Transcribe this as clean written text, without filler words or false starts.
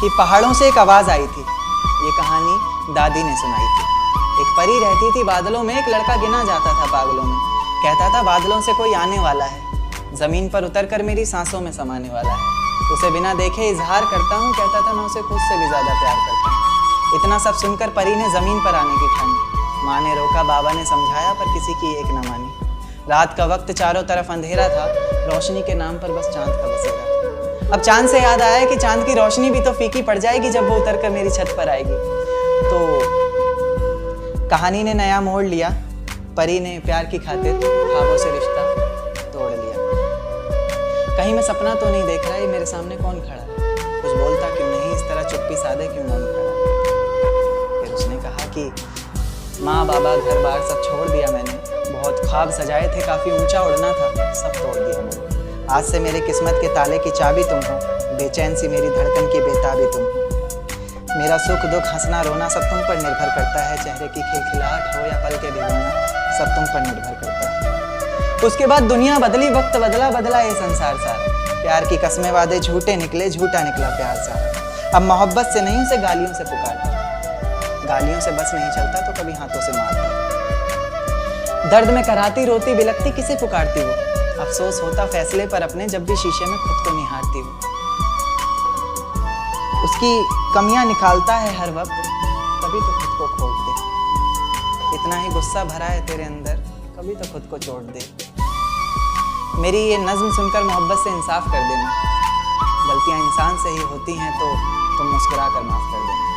कि पहाड़ों से एक आवाज़ आई थी। ये कहानी दादी ने सुनाई थी। एक परी रहती थी बादलों में, एक लड़का गिना जाता था पागलों में। कहता था बादलों से कोई आने वाला है, ज़मीन पर उतर कर मेरी सांसों में समाने वाला है। उसे बिना देखे इजहार करता हूँ, कहता था मैं उसे खुद से भी ज़्यादा प्यार करता हूँ। इतना सब सुनकर परी ने ज़मीन पर आने की ठानी। माँ ने रोका, बाबा ने समझाया, पर किसी की एक न मानी। रात का वक्त चारों तरफ अंधेरा था, रोशनी के नाम पर बस चांद का बसेरा था। अब चांद से याद आया कि चांद की रोशनी भी तो फीकी पड़ जाएगी जब वो उतर कर मेरी छत पर आएगी। तो कहानी ने नया मोड़ लिया। परी ने प्यार की खातिर ख्वाबों से रिश्ता तोड़ लिया। कहीं मैं सपना तो नहीं देख रहा, ये मेरे सामने कौन खड़ा है? कुछ बोलता क्यों नहीं, इस तरह चुप्पी साधे क्यों मौन खड़ा? फिर उसने कहा कि माँ बाबा घर बार सब छोड़ दिया मैंने, बहुत ख्वाब सजाए थे, काफ़ी ऊंचा उड़ना था, सब तोड़ दिया मैंने। आज से मेरे किस्मत के ताले की चाबी तुम हो, बेचैन सी मेरी धड़कन की बेताबी तुम हो। मेरा सुख दुख हंसना रोना सब तुम पर निर्भर करता है, चेहरे की खिलखिलाहट हो या पल के भिगोना सब तुम पर निर्भर करता है। उसके बाद दुनिया बदली, वक्त बदला, बदला ये संसार सारा। प्यार की कस्में वादे झूठे निकले, झूठा निकला प्यार सारा। अब मोहब्बत से नहीं, उसे गालियों से पुकारता। गालियों से बस नहीं चलता तो कभी हाथों से मारता। दर्द में कराती रोती बिलकती किसे पुकारती वो? अफसोस होता फैसले पर अपने जब भी शीशे में खुद को निहारती वो। उसकी कमियां निकालता है हर वक्त, कभी तो खुद को खोट दे। इतना ही गुस्सा भरा है तेरे अंदर, कभी तो खुद को चोट दे। मेरी ये नज्म सुनकर मोहब्बत से इंसाफ कर देना। गलतियां इंसान से ही होती हैं तो तुम मुस्कुरा कर माफ कर देना।